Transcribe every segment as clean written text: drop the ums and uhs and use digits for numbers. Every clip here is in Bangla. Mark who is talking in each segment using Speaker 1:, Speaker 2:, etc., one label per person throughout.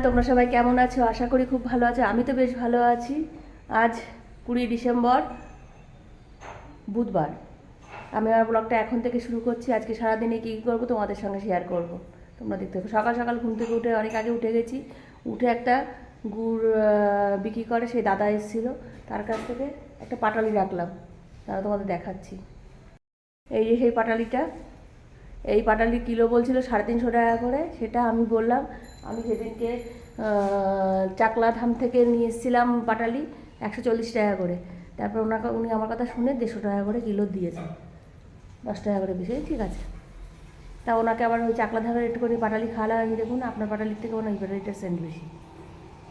Speaker 1: তোমরা সবাই কেমন আছো? আশা করি খুব ভালো আছো। আমি তো বেশ ভালো আছি। আজ 20 ডিসেম্বর, বুধবার। আমি আমার ব্লগটা এখন থেকে শুরু করছি। আজকে সারাদিনে কী কী করবো তোমাদের সঙ্গে শেয়ার করব। তোমরা দেখতে থাকো। সকাল সকাল ঘুম থেকে উঠে অনেক আগে উঠে গেছি। উঠে একটা গুড় বিক্রি করে সেই দাদা এসেছিলো, তার কাছ থেকে একটা পাটালি রাখলাম। তারা তোমাদের দেখাচ্ছি। এই যে সেই পাটালিটা, এই পাটালি কিলো বলছিল 350 টাকা করে। সেটা আমি বললাম, আমি সেদিনকে চাকলাধাম থেকে নিয়ে এসেছিলাম পাটালি 140 টাকা করে। তারপর উনি আমার কথা শুনে 150 টাকা করে কিলো দিয়েছেন, 10 টাকা করে বেশি। ঠিক আছে, তা ওনাকে আবার ওই চাকলাধামের একটুখানি পাটালি খাওয়ালাম। আমি দেখুন আপনার পাটালির থেকে ওনার এই পাটালিটার সেন্ট বেশি।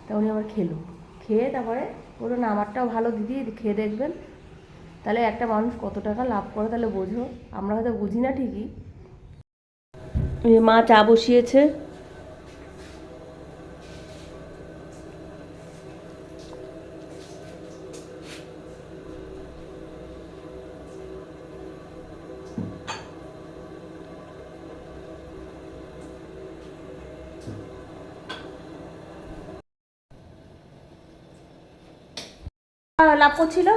Speaker 1: তা উনি আবার খেলো, খেয়ে তারপরে বললো না আমারটাও ভালো দিদি, খেয়ে দেখবেন। তাহলে একটা মানুষ কত টাকা লাভ করে তাহলে বোঝো। আমরা হয়তো বুঝি না ঠিকই। মা চা বসিয়েছে। লাভ করছিল,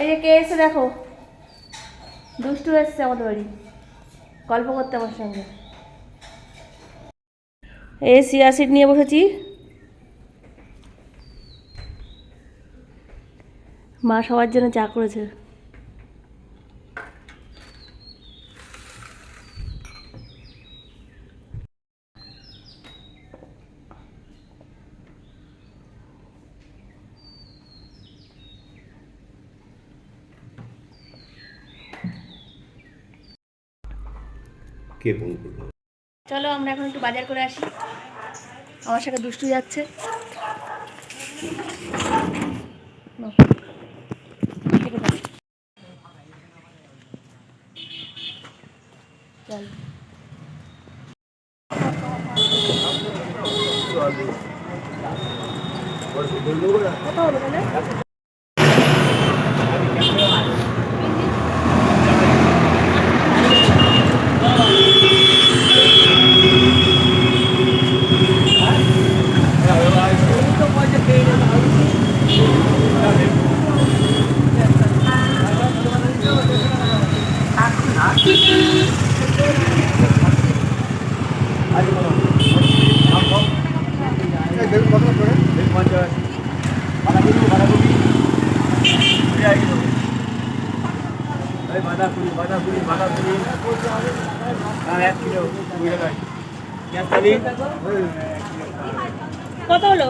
Speaker 1: এই যে কে এসে দেখো, দুষ্টু এসছে আমাদের বাড়ি গল্প করতে আমার সঙ্গে। এই চিয়া সিড নিয়ে বসেছি। মা সবার জন্য চা করেছে। কে ফোন করলো? চলো আমরা এখন একটু বাজার করে আসি। আমার সাথে দুষ্টু যাচ্ছে। চল কত হলো তাহলে? কত হলো?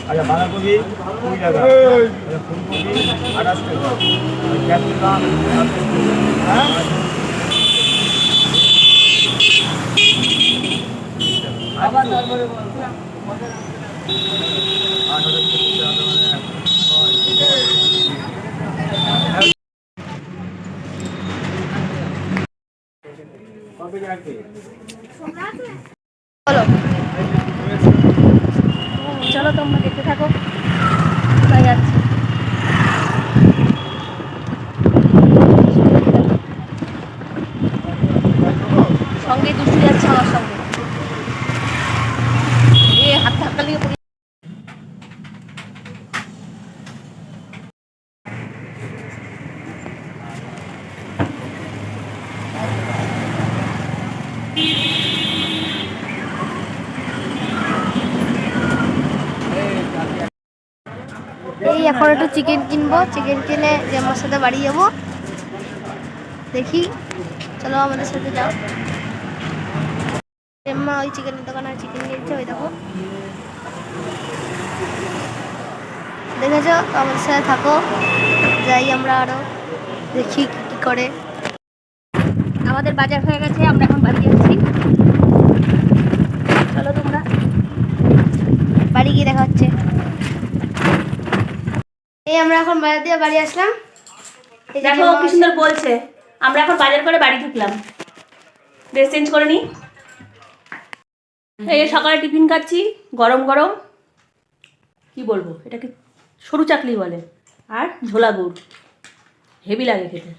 Speaker 2: আচ্ছা, বাঁধাকপি 20 টাকা, ফুলকপি 28 টাকা, ক্যাপসিকাম
Speaker 1: বলো, চলো তোমরা দেখতে থাকো কোথায় যাচ্ছে। সঙ্গে দুষ্টু যাচ্ছে আমার সঙ্গে। এ হাত ধাক্কা লিয়ে পড়ে।
Speaker 3: এই এখন একটু চিকেন কিনবো, চিকেন কিনে আমার সাথে বাড়ি যাবো। দেখি, চলো আমাদের সাথে যাও। মা ওই চিকেনের দোকানে চিকেন কিনছে, ওই দেখো, দেখেছো? আমাদের সাথে থাকো, যাই আমরা আরো দেখি কি কি করে।
Speaker 1: আমাদের বাজার হয়ে গেছে, আমরা এখন বাড়ি যাচ্ছি। চলো তোমরা,
Speaker 3: বাড়ি গিয়ে দেখা হচ্ছে। এই আমরা এখন বাজার দিয়ে বাড়ি আসলাম।
Speaker 1: দেখো কি সুন্দর বলছে। আমরা এখন বাজার করে বাড়ি ঢুকলাম। ড্রেস চেঞ্জ করে নি। এই সকালে টিফিন খাচ্ছি, গরম গরম। কি বলবো, এটাকে সরু চাকলি বলে, আর ঝোলা গুড়, হেভি লাগে খেতে।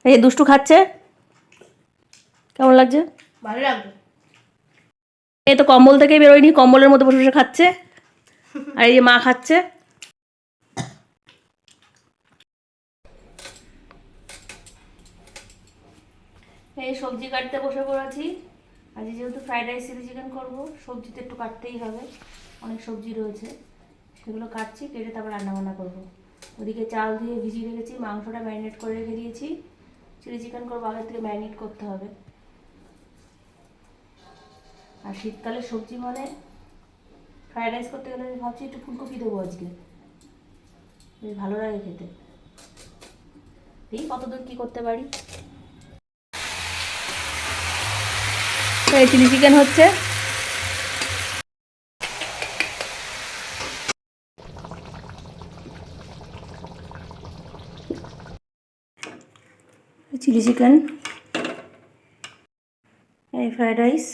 Speaker 1: এই দুষ্টু খাচ্ছে, কেমন লাগছে?
Speaker 3: ভালো লাগবে।
Speaker 1: এই তো কম্বল থেকে বেরোয়নি, কম্বলের মধ্যে বসে বসে খাচ্ছে। আর এই যে মা খাচ্ছে। এই সবজি কাটতে বসে পড়েছি। আজ যেহেতু ফ্রাইড রাইস চিলি চিকেন করবো, সবজি তো একটু কাটতেই হবে, অনেক সবজি রয়েছে, সেগুলো কাটছি, কেটে তারপর রান্নাবান্না করবো। ওদিকে চাল দিয়ে ভিজিয়ে রেখেছি, মাংসটা ম্যারিনেট করে রেখে দিয়েছি। চিলি চিকেন করবো, আগের থেকে ম্যারিনেট করতে হবে। আর শীতকালে সবজি মানে ফ্রাইড রাইস করতে গেলে ভাবছি একটু ফুলকপি দেবো আজকে, বেশ ভালো লাগে খেতে। এই কতদূর কী করতে পারি। চিলি চিকেন হচ্ছে। চিলি চিকেন, এই ফ্রাইড রাইস,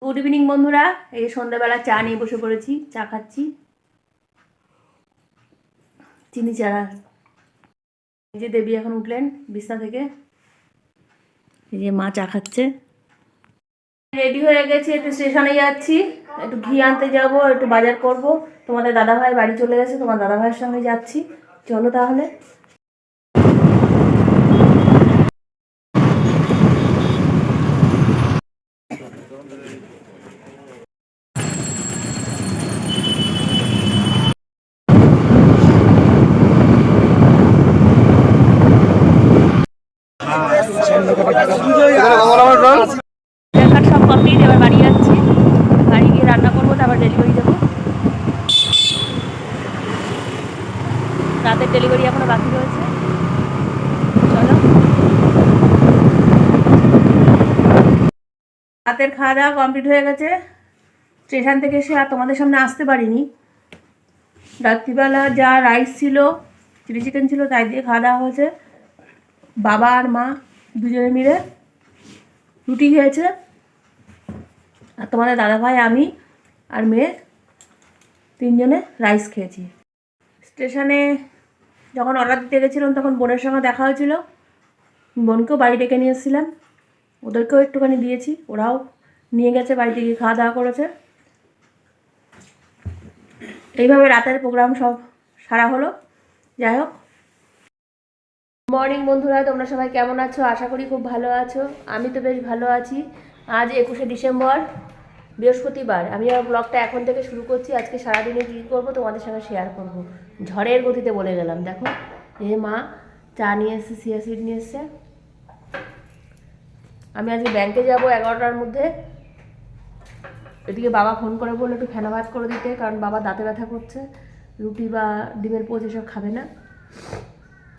Speaker 1: গুড ইভিনিং বন্ধুরা। এই সন্ধ্যাবেলা চা নিয়ে বসে পড়েছি, চা খাচ্ছি, চিনি চারা। এই যে দেবী এখন উঠলেন বিছনা থেকে, এই যে মা চা খাচ্ছে। রেডি হয়ে গেছি, একটু স্টেশনে যাচ্ছি, একটু ঘি আনতে যাব, একটু বাজার করব। তোমাদের দাদাভাই বাড়ি চলে গেছে, তোমার দাদাভাইয়ের সঙ্গে যাচ্ছি। চলো তাহলে। সব কমপ্লিট, এবার বাড়ি যাচ্ছি। বাড়ি গিয়ে রান্না করবো, তারপর ডেলিভারি দেবো। রাতের ডেলিভারি এখনো বাকি রয়েছে। চলো। রাতের খাওয়া দাওয়া কমপ্লিট হয়ে গেছে। স্টেশন থেকে এসে আর তোমাদের সামনে আসতে পারিনি। রাত্রিবেলা যা রাইস ছিল, চিলি চিকেন ছিল, তাই দিয়ে খাওয়া দাওয়া হয়েছে। বাবা আর মা দুজনে মিলে রুটি খেয়েছে, আর তোমাদের দাদাভাই, আমি আর মেয়ে তিনজনে রাইস খেয়েছি। স্টেশনে যখন অর্ডার দিতে গেছিলাম তখন বোনের সঙ্গে দেখা হয়েছিল, বোনকেও বাড়ি ডেকে নিয়ে এসেছিলাম, ওদেরকেও একটুখানি দিয়েছি, ওরাও নিয়ে গেছে, বাড়িতে গিয়ে খাওয়া দাওয়া করেছে। এইভাবে রাতের প্রোগ্রাম সব সারা হলো। যাই হোক, মর্নিং বন্ধুরা, তোমরা সবাই কেমন আছো? আশা করি খুব ভালো আছো। আমি তো বেশ ভালো আছি। আজ 21শে ডিসেম্বর, বৃহস্পতিবার। আমি আমার ব্লগটা এখন থেকে শুরু করছি। আজকে সারাদিনে কী করবো তোমাদের সঙ্গে শেয়ার করব। ঝড়ের গতিতে বলে গেলাম। দেখো, এ মা চা নিয়ে এসছে, চিয়া সিড নিয়ে এসছে। আমি আজকে ব্যাংকে যাব 11টার মধ্যে। এদিকে বাবা ফোন করে বললো একটু ফেনা ভাত করে দিতে, কারণ বাবা দাঁতে ব্যথা করছে, রুটি বা ডিমের পোচ এসব খাবে না।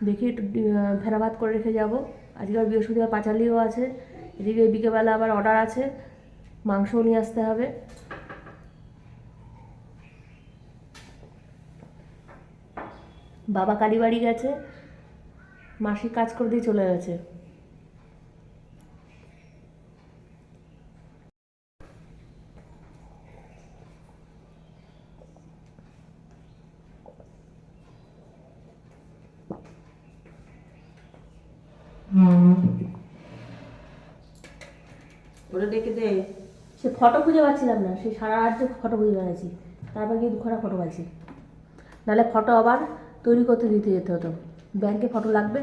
Speaker 1: দেখি একটু ফেনা ভাত করে রেখে যাব। আজকে আর বৃহস্পতিবার পাঁচালিও আছে। এদিকে বিকেলবেলা আবার অর্ডার আছে, মাংসও নিয়ে আসতে হবে। বাবা কালীবাড়ি গেছে, মাসি কাজ করে দিয়ে চলে গেছে।
Speaker 4: ওটা দেখে দে।
Speaker 1: সে ফটো খুঁজে পাচ্ছিলাম না, সেই সারা রাত ফটো খুঁজে বেড়াচ্ছি, তারপর গিয়ে দুখানা ফটো পাইছি। নাহলে ফটো আবার তৈরি করতে দিতে যেতে হতো, ব্যাংকে ফটো লাগবে।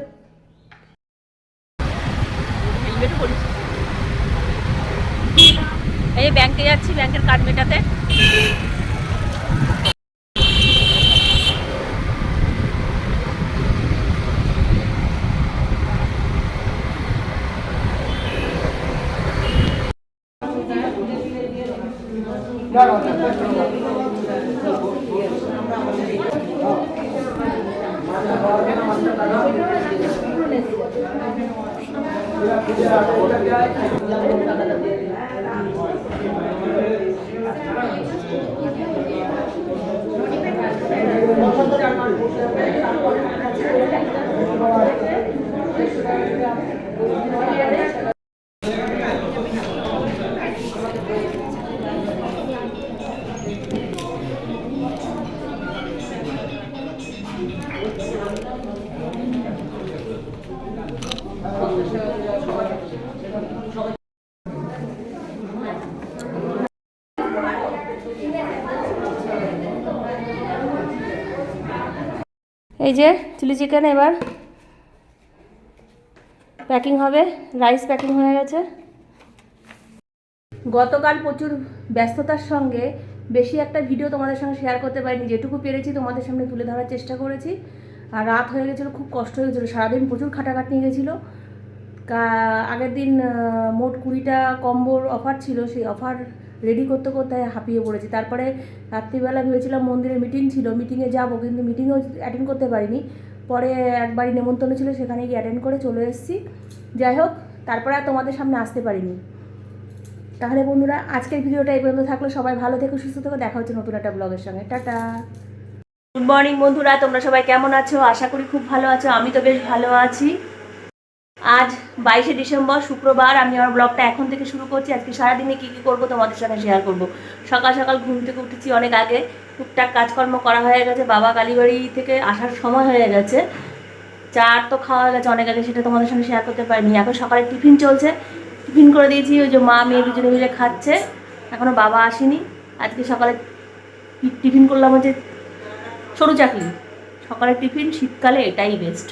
Speaker 1: এই ব্যাংকে যাচ্ছি, ব্যাংকের কার্ড মেটাতে। এই যে চিলি চিকেন এবার প্যাকিং হবে, রাইস প্যাকিং হয়ে গেছে। গতকাল প্রচুর ব্যস্ততার সঙ্গে বেশি একটা ভিডিও তোমাদের সঙ্গে শেয়ার করতে পারিনি, যেটুকু পেরেছি তোমাদের সামনে তুলে ধরার চেষ্টা করেছি। আর রাত হয়ে গেছিলো, খুব কষ্ট হয়ে গেছিলো, সারাদিন প্রচুর খাটাখাটনি গেছিলো। আগের দিন মোট 20টা কম্বোর অফার ছিল, সেই অফার রেডি করতে করতে হাঁপিয়ে পড়েছি। তারপরে রাত্রিবেলা ভেবেছিলাম মন্দিরে মিটিং ছিল, মিটিংয়ে যাব, কিন্তু মিটিংও অ্যাটেন্ড করতে পারিনি। পরে একবারই নেমন্তন্ন ছিল, সেখানে গিয়ে অ্যাটেন্ড করে চলে এসেছি। যাই হোক, তারপরে আর তোমাদের সামনে আসতে পারিনি। তাহলে বন্ধুরা, আজকের ভিডিওটা এই পর্যন্ত থাকলো। সবাই ভালো থেকো, সুস্থ থেকো, দেখা হচ্ছে নতুন একটা ব্লগের সঙ্গে। টাটা। গুড মর্নিং বন্ধুরা, তোমরা সবাই কেমন আছো? আশা করি খুব ভালো আছো। আমি তো বেশ ভালো আছি। আজ 22শে ডিসেম্বর, শুক্রবার। আমি আমার ব্লগটা এখন থেকে শুরু করছি। আজকে সারাদিনে কী কী করবো তোমাদের সাথে শেয়ার করব। সকাল সকাল ঘুম থেকে উঠেছি অনেক আগে, টুকটাক কাজকর্ম করা হয়ে গেছে। বাবা কালীবাড়ি থেকে আসার সময় হয়ে গেছে, চার তো খাওয়া হয়ে গেছে অনেক আগে, সেটা তোমাদের সঙ্গে শেয়ার করতে পারিনি। এখন সকালে টিফিন চলছে, টিফিন করে দিয়েছি। ওই যে মা মেয়ে দুজনে মিলে খাচ্ছে, এখনও বাবা আসেনি। আজকে সকালে টিফিন করলাম হচ্ছে সরু চাকলি। সকালের টিফিন শীতকালে এটাই বেস্ট।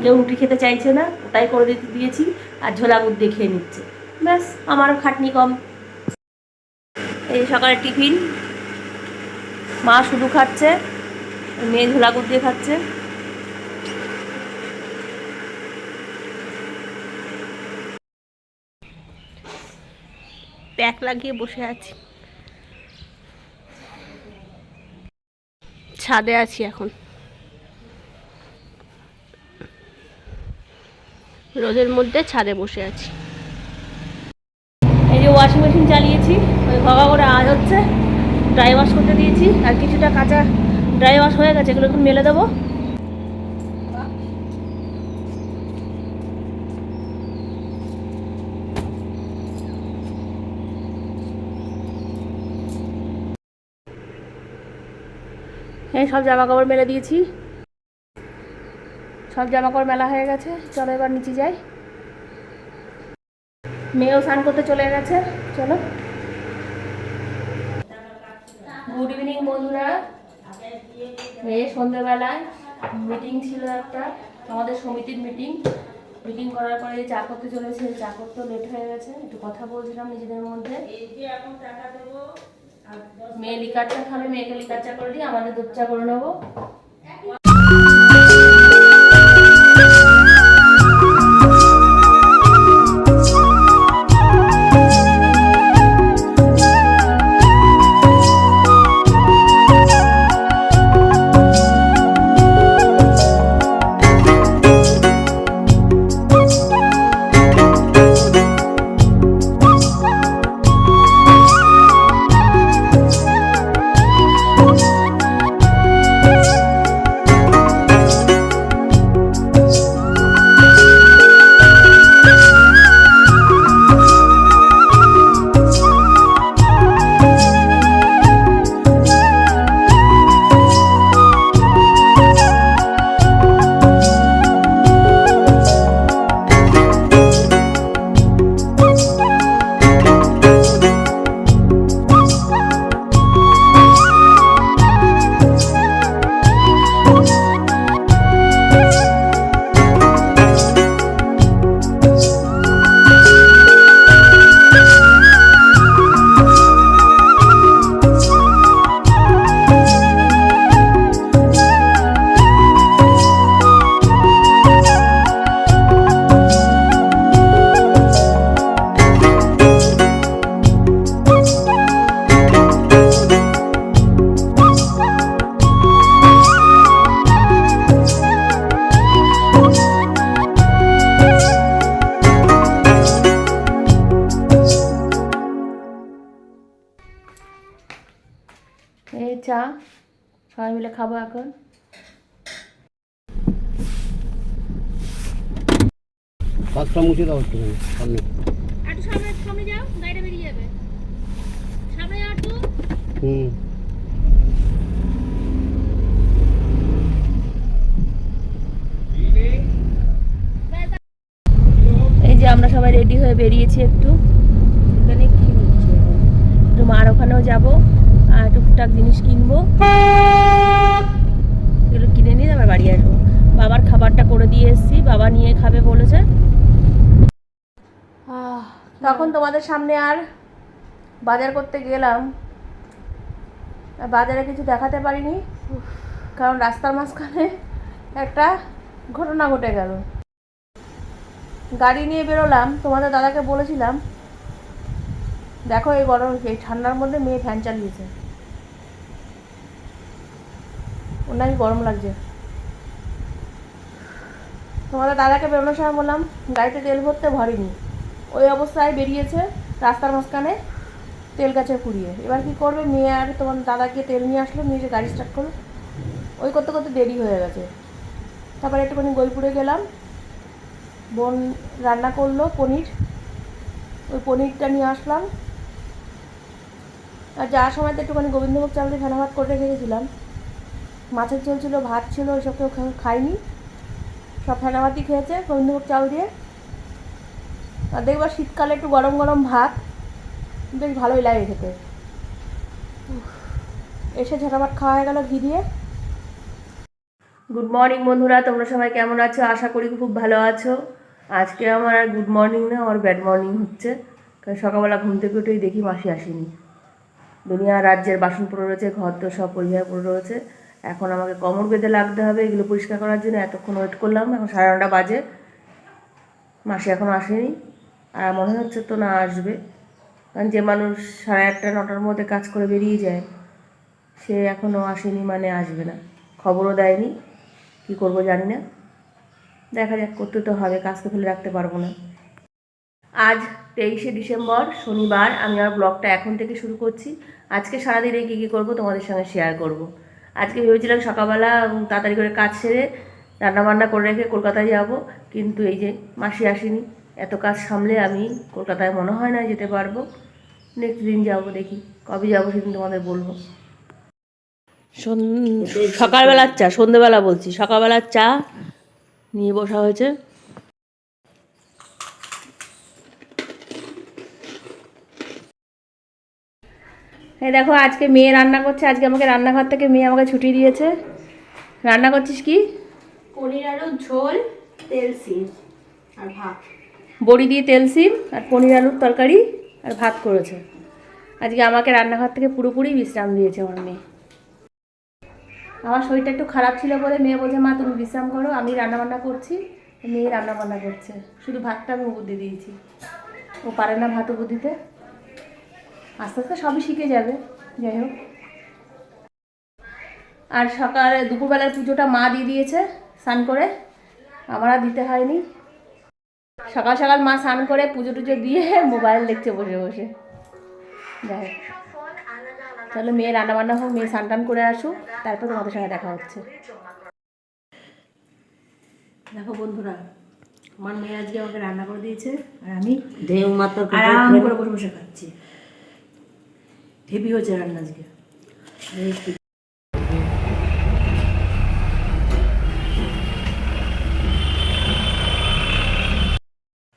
Speaker 1: কেউ রুটি খেতে চাইছে না, ওটাই করে দিয়েছি, আর ঝোলা গুড় দিয়ে খেয়ে নিচ্ছে, ব্যাস আমারও খাটনি কম। এই সকালের টিফিন মা শুধু খাচ্ছে, মেয়ে ঝোলা গুড় দিয়ে খাচ্ছে। প্যাক লাগিয়ে বসে আছি, ছাদে আছি এখন। রোদের মধ্যে ছাদে বসে আছি। এই যে ওয়াশিং মেশিন চালিয়েছি, ওই ঘগা করে আওয়াজ হচ্ছে। ড্রাই ওয়াশ করতে দিয়েছি, আর কিছুটা কাঁচা ড্রাই ওয়াশ হয়ে গেছে, এগুলো এখন মেলে দেবো। এই সব জামা কাপড় মেলে দিয়েছি, সব জামা কাপড় মেলা হয়ে গেছে। চলো এবার নিচে যাই। মেয়েও স্নান করতে চলে গেছে, চলো। গুড ইভিনিং বন্ধুরা। এই সন্ধ্যেবেলায় মিটিং ছিল একটা, আমাদের সমিতির মিটিং করার পরে চা করতে চলেছে। চা করতেও লেট হয়ে গেছে, একটু কথা বলছিলাম নিজেদের মধ্যে। মেয়ে লিকার চা খাবে, মেয়েকে লিকার চা করে দিই, আমাদের দুধ চা করে নেবো। এই চা সবাই মিলে খাবো এখন।
Speaker 2: পাঁচটা মুছে দাও একটু সামনে।
Speaker 1: একটু সামনে যাও, গাড়িটা বেরিয়ে যাবে। সামনে যাও একটু। এই যে আমরা সবাই রেডি হয়ে বেরিয়েছি একটু। এখানে কি হচ্ছে, একটু মার ওখানেও যাবো, আর টুকটাক জিনিস কিনবো, এগুলো কিনে নিয়ে আবার বাড়ি আসবো। দিয়ে এসেছি, বাবা নিয়ে খাবে বলেছে। তখন তোমাদের সামনে আর বাজার করতে গেলাম, বাজারে কিছু দেখাতে পারিনি, কারণ রাস্তার মাঝখানে একটা ঘটনা ঘটে গেল। গাড়ি নিয়ে বেরোলাম, তোমাদের দাদাকে বলেছিলাম দেখো এই গরম, এই ঠান্ডার মধ্যে মেয়ে ফ্যান চালিয়েছে, ওর নাকি গরম লাগছে। তোমাদের দাদাকে বেরোনোর সময় বললাম গাড়িতে তেল ভরতে, ভরেনি, ওই অবস্থায় বেরিয়েছে রাস্তার মাঝখানে তেল গাছে পুড়িয়ে। এবার কি করবে, মেয়ে আর তোমার দাদাকে তেল নিয়ে আসলো, নিয়ে যে গাড়ি স্টার্ট করলো, ওই করতে করতে দেরি হয়ে গেছে। তারপরে একটুখানি গৈপুরে গেলাম, বোন রান্না করলো পনির, ওই পনিরটা নিয়ে আসলাম। আর যাওয়ার সময় তো একটুখানি গোবিন্দভোগ চাল দিয়ে ফেনা ভাত করে রেখে গেছিলাম, মাছের ঝোল ছিল, ভাত ছিল, ওইসব কেউ খাইনি, সব ফেনা ভাতই খেয়েছে গোবিন্দভোগ চাল দিয়ে। আর দেখবা শীতকালে একটু গরম গরম ভাত বেশ ভালোই লাগে খেতে। এসে ঝাঁটাভাত খাওয়া হয়ে গেল ঘি দিয়ে। গুড মর্নিং বন্ধুরা, তোমরা সবাই কেমন আছো? আশা করি খুব ভালো আছো। আজকে আমার আর গুড মর্নিং না, আমার ব্যাড মর্নিং হচ্ছে, কারণ সকালবেলা ঘুম থেকে উঠেই দেখি মাসি আসেনি। দুনিয়া রাজ্যের বাসন পড়ে রয়েছে, ঘর তো সব পরিষ্কার পড়ে রয়েছে। এখন আমাকে কোমর বেঁধে লাগতে হবে এগুলো পরিষ্কার করার জন্য। এতক্ষণ ওয়েট করলাম, এখন 9:30 বাজে, মাসি এখনও আসেনি। আর মনে হচ্ছে তো না আসবে, কারণ যে মানুষ 8:30 9টার মধ্যে কাজ করে বেরিয়ে যায়, সে এখনও আসেনি মানে আসবে না, খবরও দেয়নি। কী করবো জানি না, দেখা যাক, করতে তো হবে, কাজ তো ফেলে রাখতে পারবো না। আজ 23শে ডিসেম্বর শনিবার, আমি আমার ব্লগটা এখন থেকে শুরু করছি। আজকে সারাদিনে কী কী করবো তোমাদের সঙ্গে শেয়ার করব। আজকে ভেবেছিলাম সকালবেলা তাড়াতাড়ি করে কাজ সেরে রান্নাবান্না করে রেখে কলকাতায় যাব, কিন্তু এই যে মাসি আসেনি, এত কাজ সামলে আমি কলকাতায় মনে হয় না যেতে পারবো। নেক্সট দিন যাব, দেখি কবে যাবো সেদিন তোমাদের বলবো। সকালবেলার চা, সন্ধ্যেবেলা বলছি, সকালবেলার চা নিয়ে বসা হয়েছে। এই দেখো আজকে মেয়ে রান্না করছে, আজকে আমাকে রান্নাঘর থেকে মেয়ে আমাকে ছুটি দিয়েছে। রান্না করছিস কি?
Speaker 3: পনির আলুর ঝোল, তেল সিম আর ভাত।
Speaker 1: বড়ি দিয়ে তেল সিম আর পনির আলুর তরকারি আর ভাত করেছে। আজকে আমাকে রান্নাঘর থেকে পুরোপুরি বিশ্রাম দিয়েছে আমার মেয়ে। আমার শরীরটা একটু খারাপ ছিল বলে মেয়ে বলছে মা তুমি বিশ্রাম করো, আমি রান্নাবান্না করছি। মেয়ে রান্নাবান্না করছে, শুধু ভাতটা আমি উপর দিয়ে দিয়েছি, ও পারে না ভাত উপর দিতে, আস্তে আস্তে সবই শিখে যাবে। যাই হোক, আর সকালে দুপুরবেলার পুজোটা মা দিয়ে দিয়েছে স্নান করে, আমার আর দিতে হয়নি। সকাল সকাল মা স্নান করে পুজো টুজো দিয়ে মোবাইল দেখছে বসে বসে। যাই হোক, চলো মেয়ে রান্নাবান্না হোক, মেয়ে স্নান টান করে আসুক, তারপর তোমাদের সঙ্গে দেখা হচ্ছে। দেখো বন্ধুরা, আমার মেয়ে আজকে আমাকে রান্না করে দিয়েছে, আর আমি আরাম করে বসে বসে খাচ্ছি। হেভি হয়েছে রান্না আজকে।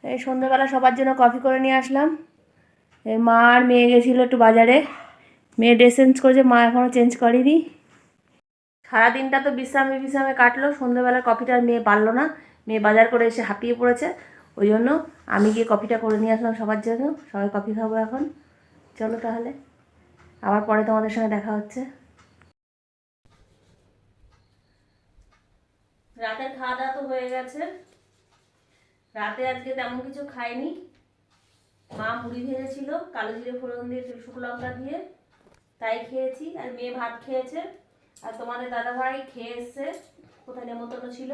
Speaker 1: এই সন্ধ্যাবেলা সবার জন্য কফি করে নিয়ে আসলাম। এই মা আর মেয়ে গেছিলো একটু বাজারে, মেয়ে ড্রেস চেঞ্জ করেছে, মা এখনও চেঞ্জ করেনি। সারাদিনটা তো বিশ্রামে বিশ্রামে কাটলো, সন্ধ্যাবেলার কফিটা আর মেয়ে পারলো না, মেয়ে বাজার করে এসে হাঁপিয়ে পড়েছে, ওই জন্য আমি গিয়ে কফিটা করে নিয়ে আসলাম সবার জন্য। সবাই কফি খাবো এখন। চলো তাহলে, আবার পরে তোমাদের সঙ্গে দেখা হচ্ছে। রাতের খাওয়া দাওয়া তো হয়ে গেছে। রাতে আজকে তেমন কিছু খাইনি, মা মুড়ি ভেজেছিল কালো জিরে ফোড়ন দিয়ে শুকনো লঙ্কা দিয়ে, তাই খেয়েছি। আর মেয়ে ভাত খেয়েছে, আর তোমাদের দাদাভাই খেয়ে এসছে, কোথায় নেমন্তন্ন ছিল।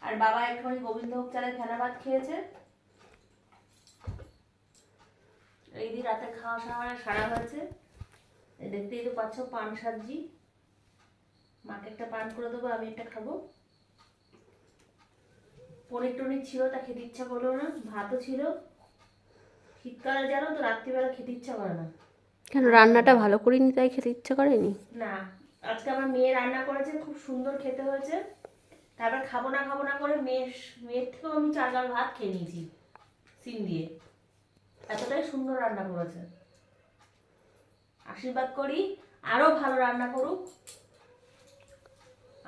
Speaker 1: আর বাবা একটুখানি গোবিন্দভোগ চালের ফেনা ভাত খেয়েছে। এই দিন রাতে খাওয়া সারা হয়েছে। দেখতেই তো পাচ্ছ পান সাজি, মাকে একটা পান করে দেবো, আমি একটা খাবো। পনির টনির ছিল, তা খেতে ইচ্ছা করলো না, ভাতও ছিল। শীতকালে জানো তো রাত্রিবেলা খেতে ইচ্ছা করে না।
Speaker 3: কেন, রান্নাটা ভালো করিনি তাই খেতে ইচ্ছা করেনি?
Speaker 1: না, আজকে আমার মেয়ে রান্না করেছে, খুব সুন্দর খেতে হয়েছে। তারপর খাবো না করে মেয়ের থেকেও আমি 4 গাল ভাত খেয়ে নিয়েছি সিম দিয়ে, এতটাই সুন্দর রান্না করেছে। আশীর্বাদ করি আরো ভালো রান্না করুক,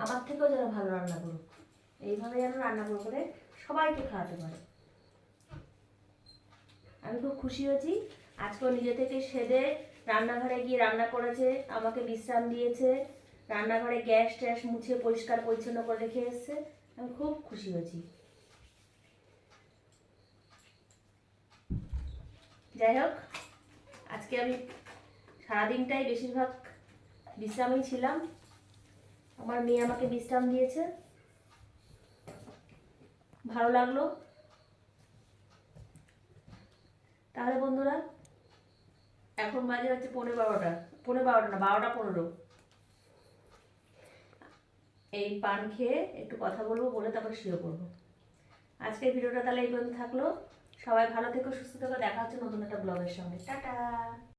Speaker 1: আমার থেকেও যেন ভালো রান্না করুক, এইভাবে যেন রান্না করে করে সবাইকে খাওয়াতে পারে। আমি খুব খুশি হয়েছি। আজকেও নিজে থেকে সেদে রান্নাঘরে গিয়ে রান্না করেছে, আমাকে বিশ্রাম দিয়েছে, রান্নাঘরে গ্যাস ট্যাস মুছে পরিষ্কার পরিচ্ছন্ন করে রেখে এসছে। আমি খুব খুশি হয়েছি। যাই হোক, আজকে আমি সারাদিনটাই বেশিরভাগ বিশ্রামেই ছিলাম। আমার মেয়ে আমাকে বিশ্রাম দিয়েছে, ভালো লাগলো। তাহলে বন্ধুরা, এখন বাজে হচ্ছে 11:15, 11:15 না 12:15। এই পান খেয়ে একটু কথা বলবো, বলে তারপর শুয়ে পড়বো। আজকের ভিডিওটা তাহলে এই পর্যন্ত থাকলো। সবাই ভালো থেকো, সুস্থ থেকো, দেখা হচ্ছে নতুন একটা ব্লগের সঙ্গে। টাটা।